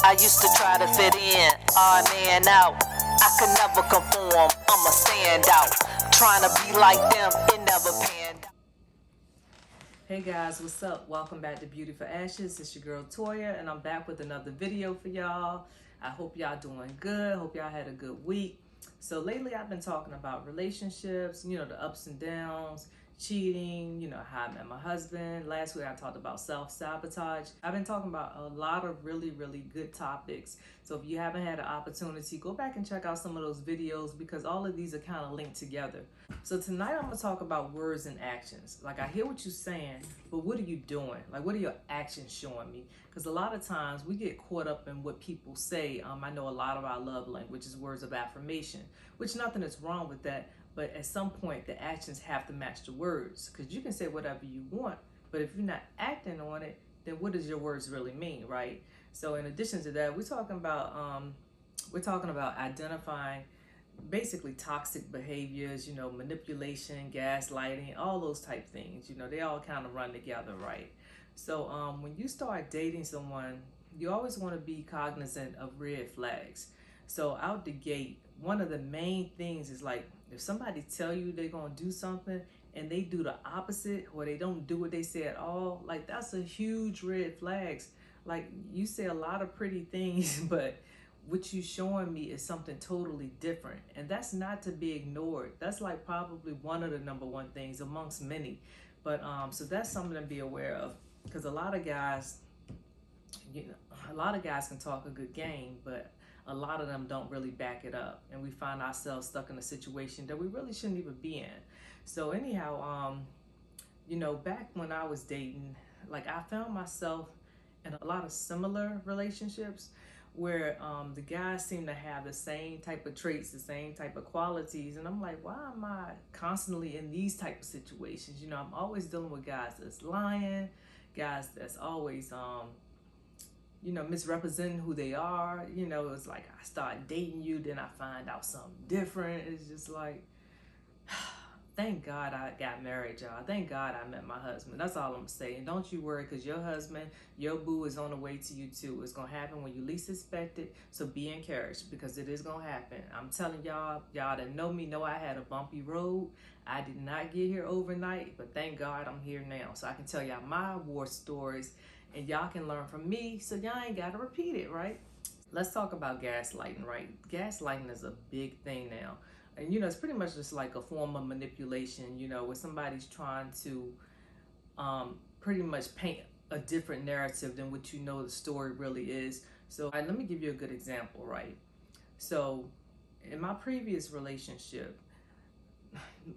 I used to try to fit in, odd man out. I could never conform, I'm a standout. Trying to be like them, it never panned out. Hey guys, what's up? Welcome back to Beauty for Ashes. It's your girl Toya, and I'm back with another video for y'all. I hope y'all doing good. Hope y'all had a good week. So lately I've been talking about relationships, the ups and downs, cheating, how I met my husband. Last week I talked about self-sabotage. I've been talking about a lot of really good topics. So if you haven't had an opportunity, go back and check out some of those videos because all of these are kind of linked together. So tonight I'm gonna talk about words and actions. Like, I hear what you're saying, but what are you doing? Like, what are your actions showing me? Because a lot of times we get caught up in what people say. I know a lot of our love language is words of affirmation, which nothing is wrong with that. But at some point, the actions have to match the words, because you can say whatever you want, but if you're not acting on it, then what does your words really mean, right? So in addition to that, we're talking about identifying basically toxic behaviors, manipulation, gaslighting, all those type things. They all kind of run together, right? So when you start dating someone, you always want to be cognizant of red flags. So out the gate, one of the main things is, like, if somebody tell you they're gonna do something and they do the opposite, or they don't do what they say at all, like, that's a huge red flags. Like, you say a lot of pretty things, but what you showing me is something totally different, and that's not to be ignored. That's like probably one of the number one things amongst many. But so that's something to be aware of, because a lot of guys can talk a good game, but a lot of them don't really back it up, and we find ourselves stuck in a situation that we really shouldn't even be in. So anyhow, back when I was dating, like, I found myself in a lot of similar relationships where the guys seem to have the same type of traits, the same type of qualities, and I'm like, why am I constantly in these type of situations? I'm always dealing with guys that's lying, guys that's always misrepresenting who they are. It's like, I start dating you, then I find out something different. It's just like, thank God I got married, y'all. Thank God I met my husband. That's all I'm saying. Don't you worry, because your husband, your boo, is on the way to you too. It's going to happen when you least expect it. So be encouraged, because it is going to happen. I'm telling y'all that know me know I had a bumpy road. I did not get here overnight, but thank God I'm here now. So I can tell y'all my war stories, and y'all can learn from me, so y'all ain't got to repeat it, right? Let's talk about gaslighting, right? Gaslighting is a big thing now. And, it's pretty much just like a form of manipulation, where somebody's trying to pretty much paint a different narrative than what the story really is. So let me give you a good example, right? So in my previous relationship,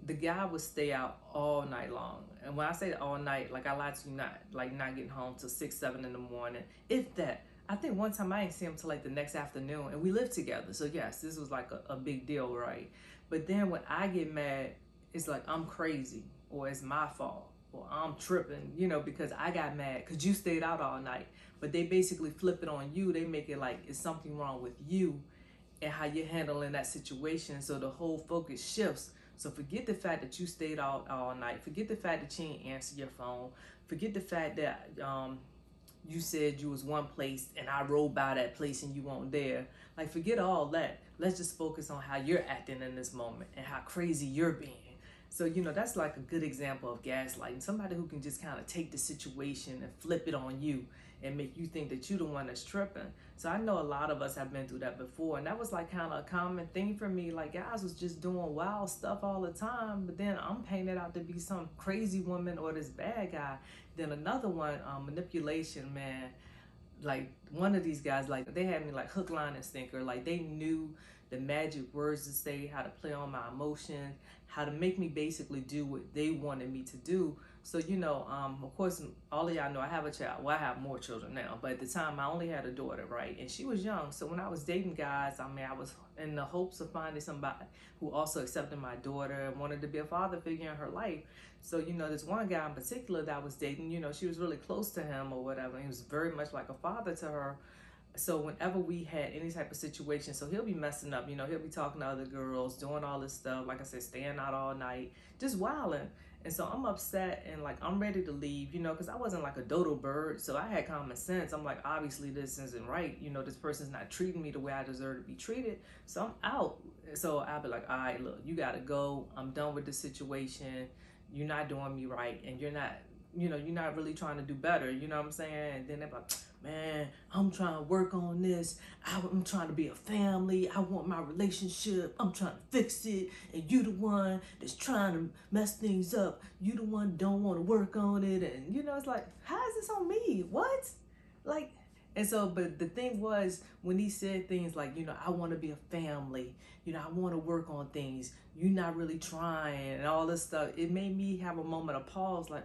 the guy would stay out all night long. And when I say all night, like, I lied to you not, like, not getting home till 6, 7 in the morning. If that. I think one time I didn't see him till like the next afternoon, and we lived together. So yes, this was like a big deal, right? But then when I get mad, it's like I'm crazy, or it's my fault, or I'm tripping, because I got mad because you stayed out all night. But they basically flip it on you. They make it like it's something wrong with you and how you're handling that situation. So the whole focus shifts. So forget the fact that you stayed out all night. Forget the fact that you didn't answer your phone. Forget the fact that you said you was one place and I rode by that place and you weren't there. Like, forget all that. Let's just focus on how you're acting in this moment and how crazy you're being. So, that's like a good example of gaslighting. Somebody who can just kind of take the situation and flip it on you and make you think that you're the one that's tripping. So I know a lot of us have been through that before, and that was like kind of a common thing for me. Like, guys was just doing wild stuff all the time, but then I'm painted out to be some crazy woman or this bad guy. Then another one, manipulation, man. Like, one of these guys, like, they had me like hook, line, and sinker. Like, they knew the magic words to say, how to play on my emotions, how to make me basically do what they wanted me to do. So, of course, all of y'all know I have a child. Well, I have more children now, but at the time I only had a daughter, right? And she was young. So when I was dating guys, I was in the hopes of finding somebody who also accepted my daughter and wanted to be a father figure in her life. So, this one guy in particular that I was dating, she was really close to him or whatever. And he was very much like a father to her. So whenever we had any type of situation, so he'll be messing up, he'll be talking to other girls, doing all this stuff, like I said, staying out all night, just wilding. And so I'm upset and like I'm ready to leave, you know, because I wasn't like a dodo bird. So I had common sense. I'm like, obviously this isn't right. You know, this person's not treating me the way I deserve to be treated. So I'm out. So I'll be like, all right, look, you got to go. I'm done with the situation. You're not doing me right. And you're not, you know, you're not really trying to do better. You know what I'm saying? And then they're like, man, I'm trying to work on this. I'm trying to be a family. I want my relationship. I'm trying to fix it. And you the one that's trying to mess things up. You the one don't want to work on it. And, you know, it's like, how is this on me? What? Like, and so, but the thing was, when he said things like, you know, I want to be a family, you know, I want to work on things, you're not really trying, and all this stuff, it made me have a moment of pause, like,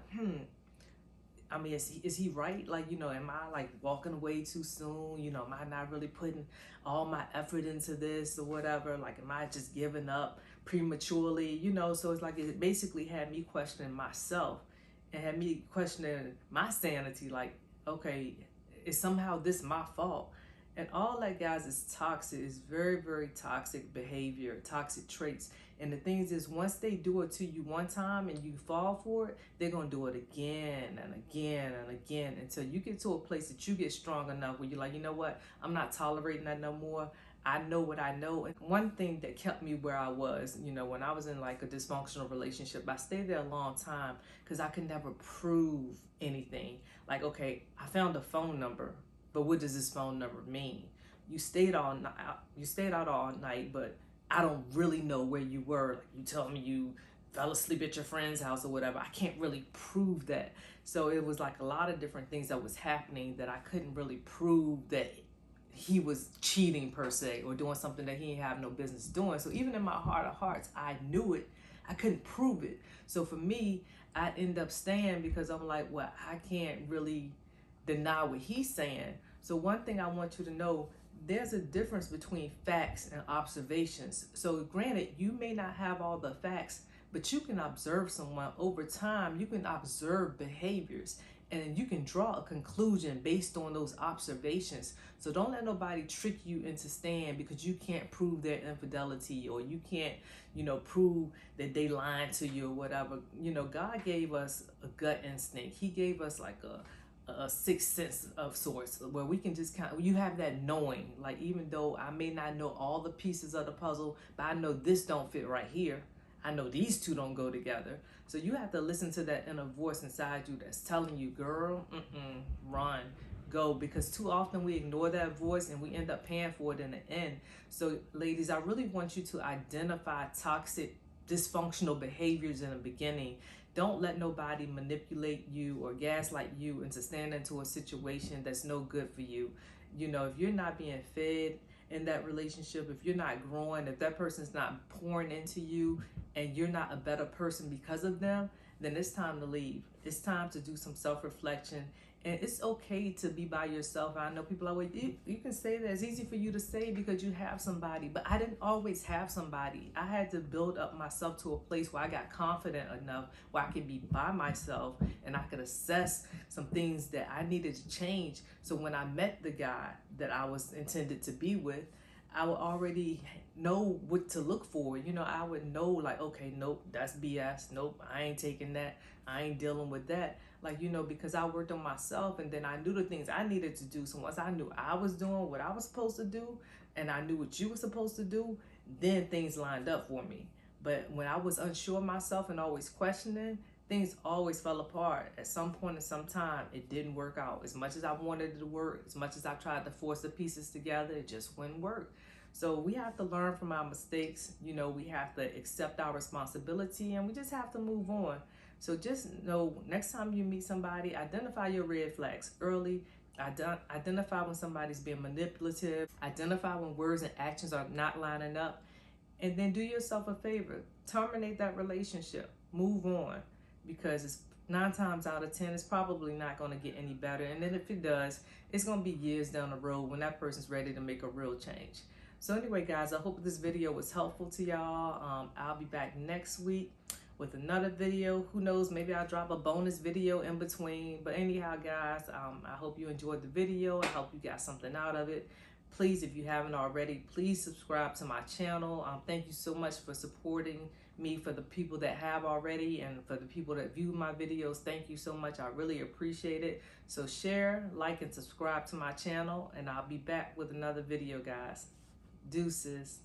I mean, is he right? Like, you know, am I like walking away too soon? You know, am I not really putting all my effort into this or whatever? Like, am I just giving up prematurely? You know, so it's like it basically had me questioning myself and had me questioning my sanity. Like, okay, is somehow this my fault? And all that, guys, is toxic. It's very, very toxic behavior, toxic traits. And the thing is, once they do it to you one time and you fall for it, they're going to do it again and again and again until you get to a place that you get strong enough where you're like, you know what? I'm not tolerating that no more. I know what I know. And one thing that kept me where I was, you know, when I was in like a dysfunctional relationship, I stayed there a long time because I could never prove anything. Like, okay, I found a phone number, but what does this phone number mean? You stayed all night. You stayed out all night, but I don't really know where you were. Like, you tell me you fell asleep at your friend's house or whatever. I can't really prove that. So it was like a lot of different things that was happening that I couldn't really prove that he was cheating per se or doing something that he didn't have no business doing. So even in my heart of hearts, I knew it. I couldn't prove it. So for me, I end up staying because I'm like, well, I can't really deny what he's saying. So one thing I want you to know, there's a difference between facts and observations. So granted, you may not have all the facts, but you can observe someone over time. You can observe behaviors and you can draw a conclusion based on those observations. So don't let nobody trick you into staying because you can't prove their infidelity or you can't, you know, prove that they lied to you or whatever. You know, God gave us a gut instinct. He gave us like a sixth sense of sorts where we can just kind of, you have that knowing, like, even though I may not know all the pieces of the puzzle, but I know this don't fit right here. I know these two don't go together. So you have to listen to that inner voice inside you that's telling you, girl, run, go, because too often we ignore that voice and we end up paying for it in the end. So ladies, I really want you to identify toxic, dysfunctional behaviors in the beginning. Don't let nobody manipulate you or gaslight you into standing into a situation that's no good for you. You know, if you're not being fed in that relationship, if you're not growing, if that person's not pouring into you and you're not a better person because of them, then it's time to leave. It's time to do some self-reflection. And it's okay to be by yourself. I know people are like, you can say that. It's easy for you to say because you have somebody. But I didn't always have somebody. I had to build up myself to a place where I got confident enough where I could be by myself and I could assess some things that I needed to change. So when I met the guy that I was intended to be with, I would already know what to look for. You know, I would know like, okay, nope, that's BS. Nope, I ain't taking that. I ain't dealing with that. Like, you know, because I worked on myself and then I knew the things I needed to do. So once I knew I was doing what I was supposed to do and I knew what you were supposed to do, then things lined up for me. But when I was unsure of myself and always questioning, things always fell apart. At some point in some time, it didn't work out. As much as I wanted it to work, as much as I tried to force the pieces together, it just wouldn't work. So we have to learn from our mistakes. You know, we have to accept our responsibility and we just have to move on. So just know, next time you meet somebody, identify your red flags early. Identify when somebody's being manipulative. Identify when words and actions are not lining up. And then do yourself a favor. Terminate that relationship. Move on. Because it's 9 times out of 10, it's probably not going to get any better. And then if it does, it's going to be years down the road when that person's ready to make a real change. So anyway, guys, I hope this video was helpful to y'all. I'll be back next week with another video. Who knows, maybe I'll drop a bonus video in between. But anyhow, guys, I hope you enjoyed the video. I hope you got something out of it. Please, if you haven't already, please subscribe to my channel. Thank you so much for supporting me. For the people that have already and for the people that view my videos, thank you so much. I really appreciate it. So share, like, and subscribe to my channel, and I'll be back with another video, guys. Deuces.